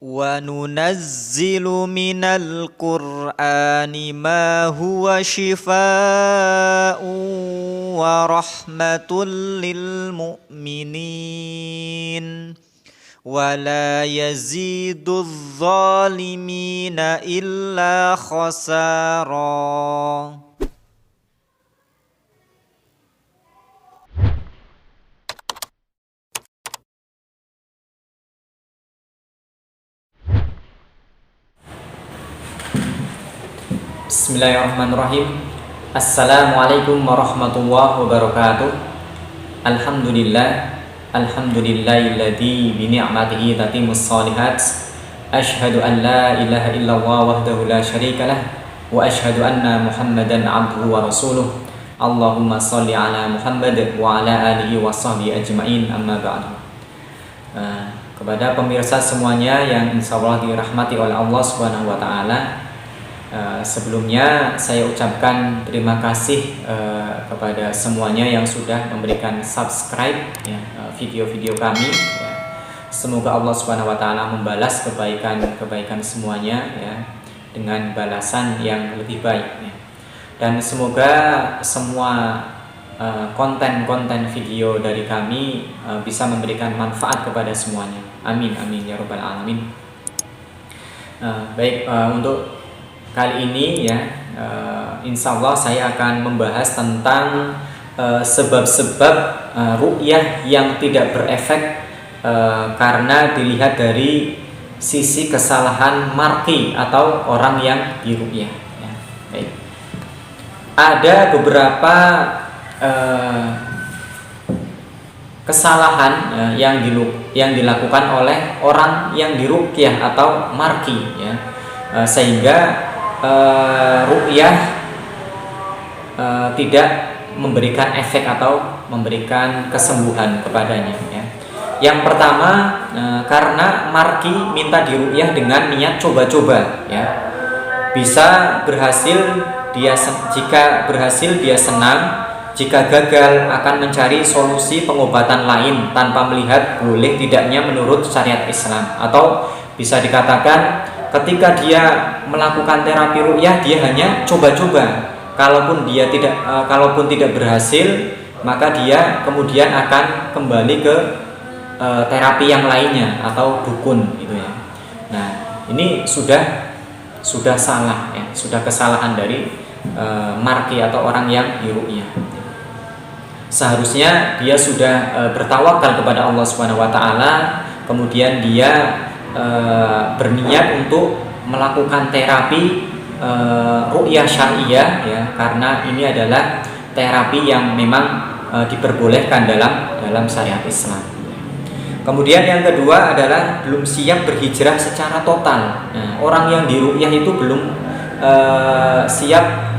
وَنُنَزِّلُ مِنَ الْقُرْآنِ مَا هُوَ شِفَاءٌ وَرَحْمَةٌ لِّلْمُؤْمِنِينَ وَلَا يَزِيدُ الظَّالِمِينَ إِلَّا خَسَارًا. Bismillahirrahmanirrahim. Assalamualaikum warahmatullahi wabarakatuh. Alhamdulillahilladzi bi ni'matihi tatimmus shalihat. Asyhadu an la ilaha illallah wahdahu la syarikalah wa asyhadu anna Muhammadan abduhu wa rasuluh. Allahumma shalli ala Muhammad wa ala alihi wa sahbihi ajmain, amma ba'du. Kepada pemirsa semuanya yang insyaallah dirahmati oleh Allah Subhanahu wa taala, sebelumnya saya ucapkan terima kasih kepada semuanya yang sudah memberikan subscribe video-video kami. Semoga Allah Subhanahu wa taala membalas kebaikan semuanya dengan balasan yang lebih baik. Dan semoga semua konten-konten video dari kami bisa memberikan manfaat kepada semuanya. Amin amin ya rabbal alamin. Baik, untuk kali ini insya Allah saya akan membahas tentang sebab-sebab ru'yah yang tidak berefek karena dilihat dari sisi kesalahan marqi atau orang yang diru'yah. Baik. Ada beberapa kesalahan yang dilakukan oleh orang yang diruqyah atau marqi, sehingga ru'yah tidak memberikan efek atau memberikan kesembuhan kepadanya. Yang pertama, karena marqi minta diru'yah dengan niat coba-coba. Bisa berhasil jika berhasil dia senang, jika gagal akan mencari solusi pengobatan lain tanpa melihat boleh tidaknya menurut syariat Islam. Atau bisa dikatakan ketika dia melakukan terapi ru'yah, dia hanya coba-coba. Kalaupun tidak berhasil, maka dia kemudian akan kembali ke terapi yang lainnya atau dukun gitu ya. Nah, ini sudah salah sudah kesalahan dari marqi atau orang yang diru'yah. Seharusnya dia sudah bertawakal kepada Allah Subhanahu wa taala, kemudian dia berniat untuk melakukan terapi ru'yah syariah karena ini adalah terapi yang memang diperbolehkan dalam syariat Islam. Kemudian yang kedua adalah belum siap berhijrah secara total. Orang yang diru'yah itu belum siap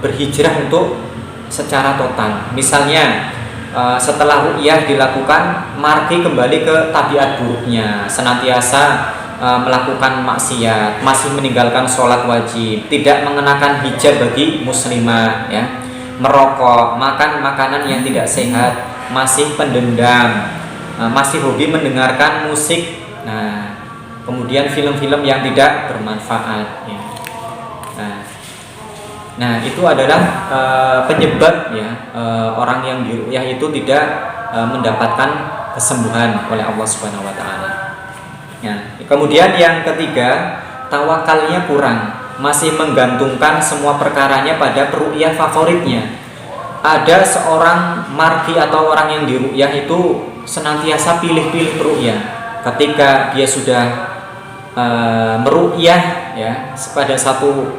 berhijrah untuk secara total. Misalnya setelah ru'yah dilakukan, marqi kembali ke tabiat buruknya, senantiasa melakukan maksiat, masih meninggalkan sholat wajib, tidak mengenakan hijab bagi muslimah, merokok, makan makanan yang tidak sehat, masih pendendam, masih hobi mendengarkan musik, kemudian film-film yang tidak bermanfaat. Nah, itu adalah penyebab orang yang diru'yah itu tidak mendapatkan kesembuhan oleh Allah Subhanahu wa taala. Kemudian yang ketiga, tawakalnya kurang, masih menggantungkan semua perkaranya pada peru'yah favoritnya. Ada seorang marqi atau orang yang diru'yah itu senantiasa pilih-pilih peru'yah. Ketika dia sudah meru'yah pada satu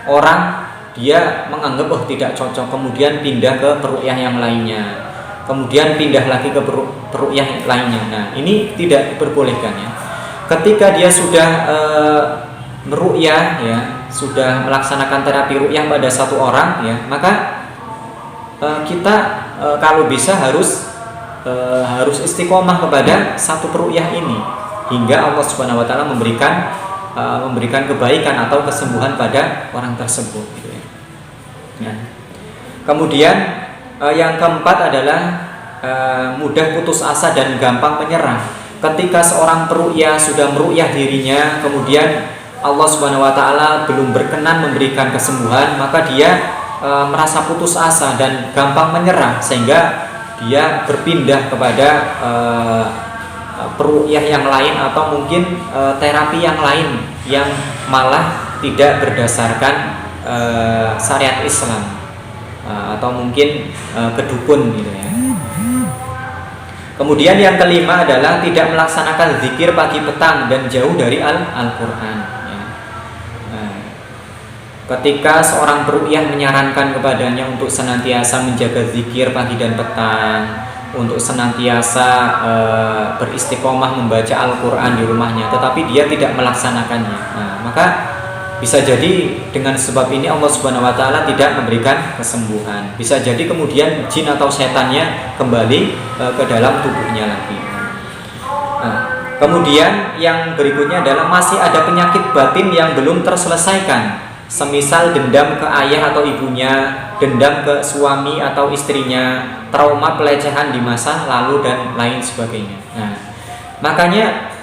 orang, dia menganggap tidak cocok, kemudian pindah ke peru'yah yang lainnya, kemudian pindah lagi ke peru'yah lainnya. Nah, ini tidak diperbolehkan. Ketika dia sudah meru'yah sudah melaksanakan terapi ru'yah pada satu orang maka kita kalau bisa harus istiqomah kepada satu peru'yah ini hingga Allah Subhanahu wa taala memberikan kebaikan atau kesembuhan pada orang tersebut gitu ya. Kemudian yang keempat adalah mudah putus asa dan gampang menyerah. ketika seorang peruqyah sudah meruqyah dirinya, kemudian Allah Subhanahu wa taala belum berkenan memberikan kesembuhan, maka dia merasa putus asa dan gampang menyerah, sehingga dia berpindah kepada peruqyah yang lain atau mungkin terapi yang lain yang malah tidak berdasarkan syariat Islam, atau mungkin kedukun gitu ya. Kemudian yang kelima adalah tidak melaksanakan zikir pagi petang dan jauh dari Al-Quran ya. Ketika seorang peruqyah menyarankan kepadanya untuk senantiasa menjaga zikir pagi dan petang, untuk senantiasa beristiqomah membaca Al-Quran di rumahnya, tetapi dia tidak melaksanakannya, maka bisa jadi dengan sebab ini Allah Subhanahu wa taala tidak memberikan kesembuhan. Bisa jadi kemudian jin atau setannya kembali ke dalam tubuhnya lagi. Kemudian yang berikutnya adalah masih ada penyakit batin yang belum terselesaikan. Semisal dendam ke ayah atau ibunya, dendam ke suami atau istrinya, trauma pelecehan di masa lalu dan lain sebagainya. Makanya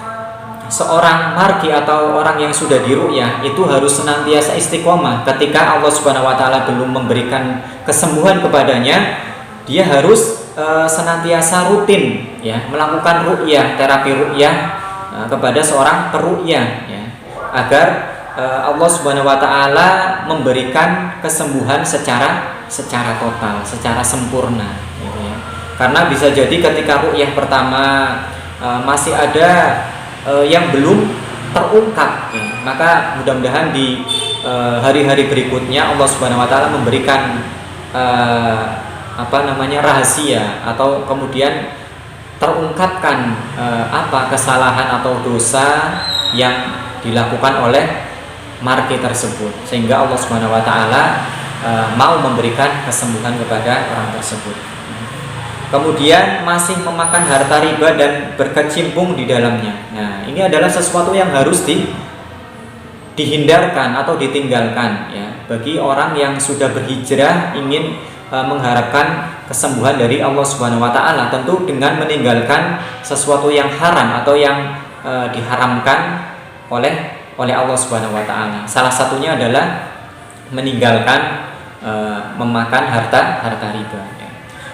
seorang marki atau orang yang sudah diruqyah itu harus senantiasa istiqomah. Ketika Allah Subhanahu wa taala belum memberikan kesembuhan kepadanya, dia harus senantiasa rutin ya melakukan ruqyah, terapi ruqyah kepada seorang peruqyah ya, agar Allah Subhanahu wa taala memberikan kesembuhan secara total, secara sempurna gitu ya. Karena bisa jadi ketika ruqyah pertama masih ada yang belum terungkap ya. Maka mudah-mudahan di hari-hari berikutnya Allah Subhanahu wa taala memberikan rahasia atau kemudian terungkapkan kesalahan atau dosa yang dilakukan oleh marki tersebut, sehingga Allah Subhanahu wa taala mau memberikan kesembuhan kepada orang tersebut. Kemudian masih memakan harta riba dan berkecimpung di dalamnya. Nah, ini adalah sesuatu yang harus dihindarkan atau ditinggalkan ya, bagi orang yang sudah berhijrah ingin mengharapkan kesembuhan dari Allah Subhanahu wa taala, tentu dengan meninggalkan sesuatu yang haram atau yang diharamkan oleh Allah Subhanahu wa taala. Salah satunya adalah meninggalkan memakan harta riba.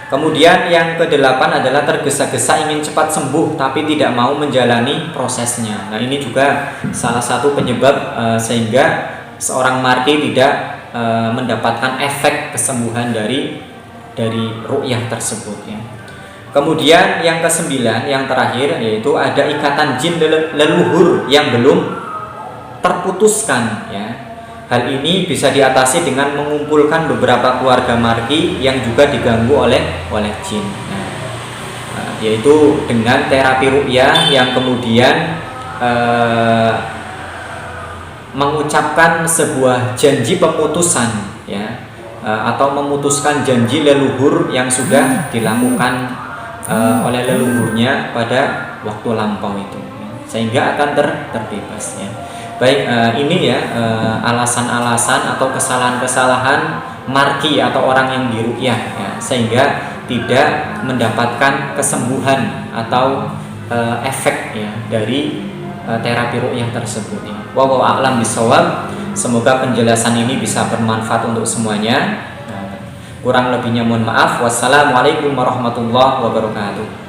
Kemudian yang kedelapan adalah tergesa-gesa ingin cepat sembuh tapi tidak mau menjalani prosesnya. Nah, ini juga salah satu penyebab sehingga seorang marki tidak mendapatkan efek kesembuhan dari ruqyah tersebut ya. Kemudian yang kesembilan, yang terakhir, yaitu ada ikatan jin leluhur yang belum terputuskan ya. Hal ini bisa diatasi dengan mengumpulkan beberapa keluarga marki yang juga diganggu oleh jin. Yaitu dengan terapi ruqyah yang kemudian mengucapkan sebuah janji pemutusan ya, atau memutuskan janji leluhur yang sudah dilakukan oleh leluhurnya pada waktu lampau itu, sehingga akan terbebas ya. Baik, ini ya alasan-alasan atau kesalahan-kesalahan marki atau orang yang diruqyah ya, sehingga tidak mendapatkan kesembuhan atau efek ya dari terapi ruqyah tersebut ya. Wallahu a'lam bishawab. Semoga penjelasan ini bisa bermanfaat untuk semuanya. Kurang lebihnya mohon maaf. Wassalamualaikum warahmatullahi wabarakatuh.